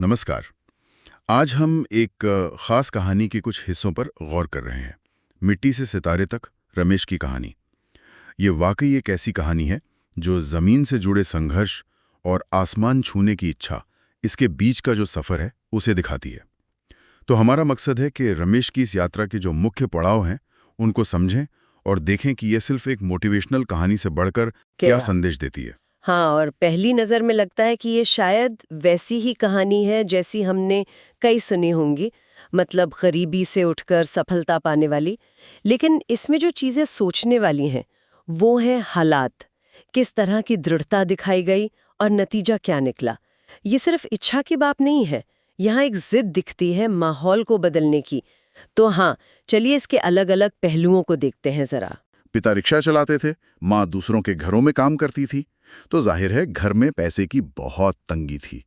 नमस्कार। आज हम एक ख़ास कहानी के कुछ हिस्सों पर गौर कर रहे हैं। मिट्टी से सितारे तक रमेश की कहानी। ये वाकई एक ऐसी कहानी है जो ज़मीन से जुड़े संघर्ष और आसमान छूने की इच्छा, इसके बीच का जो सफ़र है उसे दिखाती है। तो हमारा मकसद है कि रमेश की इस यात्रा के जो मुख्य पड़ाव हैं उनको समझें और देखें कि यह सिर्फ एक मोटिवेशनल कहानी से बढ़कर क्या संदेश देती है। हाँ, और पहली नज़र में लगता है कि ये शायद वैसी ही कहानी है जैसी हमने कई सुनी होंगी, मतलब गरीबी से उठकर सफलता पाने वाली। लेकिन इसमें जो चीज़ें सोचने वाली हैं, वो हैं हालात। किस तरह की दृढ़ता दिखाई गई और नतीजा क्या निकला। ये सिर्फ इच्छा की बात नहीं है, यहाँ एक जिद दिखती है माहौल को बदलने की। तो हाँ, चलिए इसके अलग अलग पहलुओं को देखते हैं ज़रा। पिता रिक्शा चलाते थे, माँ दूसरों के घरों में काम करती थी, तो जाहिर है घर में पैसे की बहुत तंगी थी।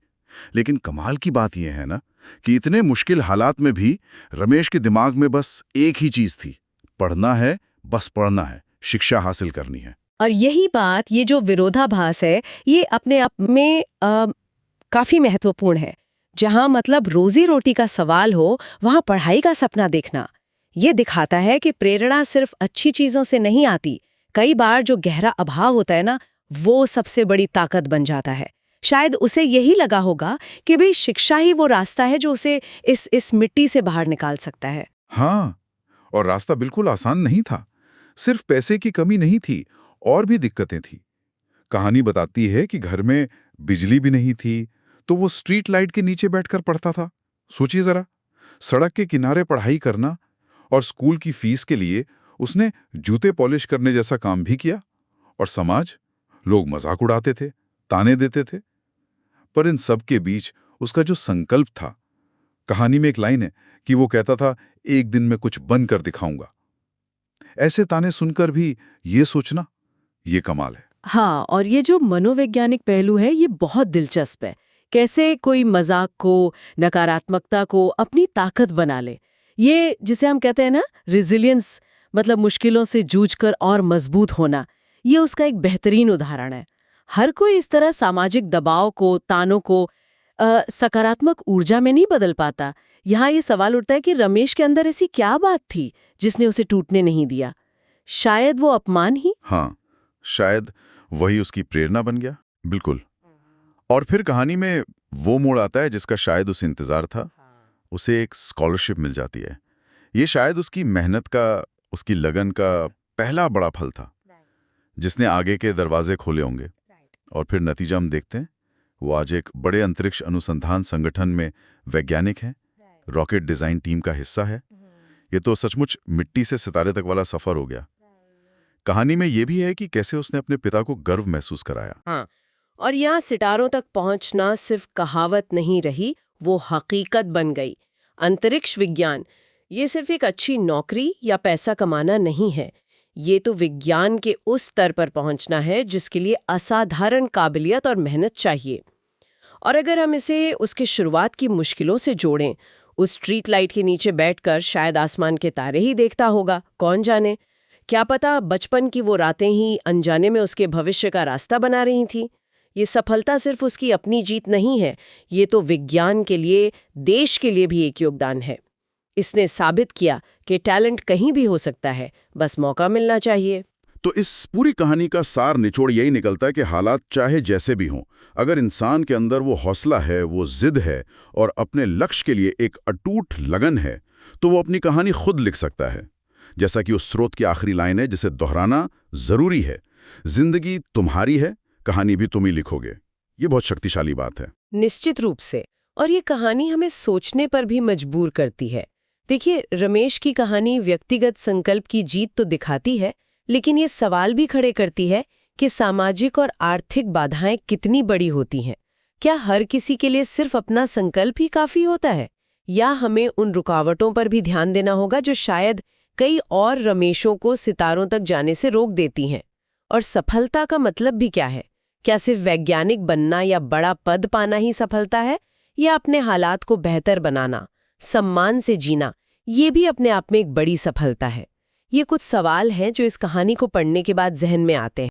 लेकिन कमाल की बात यह है ना कि इतने मुश्किल हालात में भी रमेश के दिमाग में बस एक ही चीज थी, पढ़ना है, बस पढ़ना है, शिक्षा हासिल करनी है। और यही बात, ये जो विरोधाभास है, ये अपने आप में काफी महत्वपूर्ण है। जहां मतलब रोजी रोटी का सवाल हो, वहां पढ़ाई का सपना देखना। ये दिखाता है कि प्रेरणा सिर्फ अच्छी चीजों से नहीं आती। कई बार जो गहरा अभाव होता है ना, वो सबसे बड़ी ताकत बन जाता है। शायद उसे यही लगा होगा कि भाई शिक्षा ही वो रास्ता है जो उसे इस मिट्टी से बाहर निकाल सकता है। हाँ, और रास्ता बिल्कुल आसान नहीं था। सिर्फ पैसे की कमी नहीं थी, और भी दिक्कतें थी। कहानी बताती है कि घर में बिजली भी नहीं थी, तो वो स्ट्रीट लाइट के नीचे बैठकर पढ़ता था। सोचिए जरा, सड़क के किनारे पढ़ाई करना, और स्कूल की फीस के लिए उसने जूते पॉलिश करने जैसा काम भी किया। और समाज, लोग मजाक उड़ाते थे, ताने देते थे, पर इन सब के बीच उसका जो संकल्प था। कहानी में एक लाइन है कि वो कहता था, एक दिन मैं कुछ बनकर दिखाऊंगा। ऐसे ताने सुनकर भी ये सोचना, ये कमाल है। हाँ, और ये जो मनोवैज्ञानिक पहलू है, ये बहुत दिलचस्प है। कैसे कोई मजाक को, नकारात्मकता को अपनी ताकत बना ले। ये जिसे हम कहते हैं ना रेजिलियंस, मतलब मुश्किलों से जूझकर और मजबूत होना, ये उसका एक बेहतरीन उदाहरण है। हर कोई इस तरह सामाजिक दबाव को, तानों को सकारात्मक ऊर्जा में नहीं बदल पाता। यहाँ ये सवाल उठता है कि रमेश के अंदर ऐसी क्या बात थी जिसने उसे टूटने नहीं दिया। शायद वो अपमान ही। हाँ, शायद वही उसकी प्रेरणा बन गया। बिल्कुल। और फिर कहानी में वो मोड़ आता है जिसका शायद उसे इंतजार था। उसे एक स्कॉलरशिप मिल जाती है। ये शायद उसकी मेहनत का, उसकी लगन का पहला बड़ा फल था, जिसने आगे के दरवाजे खोले होंगे। और फिर नतीजा हम देखते हैं, वो आज एक बड़े अंतरिक्ष अनुसंधान संगठन में वैज्ञानिक हैं, रॉकेट डिजाइन टीम का हिस्सा है। ये तो सचमुच मिट्टी से सितारे तक वाला सफर हो गया। कहानी में ये भी है कि कैसे उसने अपने पिता को गर्व महसूस कराया। हाँ, और यहाँ सितारों तक पहुंचना सिर्फ कहावत नहीं रही, वो हकीकत बन गई। अंतरिक्ष विज्ञान ये सिर्फ एक अच्छी नौकरी या पैसा कमाना नहीं है। ये तो विज्ञान के उस स्तर पर पहुंचना है जिसके लिए असाधारण काबिलियत और मेहनत चाहिए। और अगर हम इसे उसके शुरुआत की मुश्किलों से जोड़ें, उस स्ट्रीट लाइट के नीचे बैठकर शायद आसमान के तारे ही देखता होगा, कौन जाने। क्या पता बचपन की वो रातें ही अनजाने में उसके भविष्य का रास्ता बना रही थी। ये सफलता सिर्फ उसकी अपनी जीत नहीं है, ये तो विज्ञान के लिए, देश के लिए भी एक योगदान है। इसने साबित किया कि टैलेंट कहीं भी हो सकता है, बस मौका मिलना चाहिए। तो इस पूरी कहानी का सार निचोड़ यही निकलता है कि हालात चाहे जैसे भी हों, अगर इंसान के अंदर वो हौसला है, वो जिद है और अपने लक्ष्य के लिए एक अटूट लगन है, तो वो अपनी कहानी खुद लिख सकता है। जैसा कि उस स्रोत की आखिरी लाइन है, जिसे दोहराना जरूरी है, जिंदगी तुम्हारी है, कहानी भी तुम ही लिखोगे। ये बहुत शक्तिशाली बात है। निश्चित रूप से। और ये कहानी हमें सोचने पर भी मजबूर करती है। देखिए, रमेश की कहानी व्यक्तिगत संकल्प की जीत तो दिखाती है, लेकिन ये सवाल भी खड़े करती है कि सामाजिक और आर्थिक बाधाएं कितनी बड़ी होती हैं। क्या हर किसी के लिए सिर्फ अपना संकल्प ही काफी होता है, या हमें उन रुकावटों पर भी ध्यान देना होगा जो शायद कई और रमेशों को सितारों तक जाने से रोक देती हैं। और सफलता का मतलब भी क्या है? क्या सिर्फ वैज्ञानिक बनना या बड़ा पद पाना ही सफलता है, या अपने हालात को बेहतर बनाना, सम्मान से जीना, ये भी अपने आप में एक बड़ी सफलता है? ये कुछ सवाल हैं जो इस कहानी को पढ़ने के बाद जहन में आते हैं।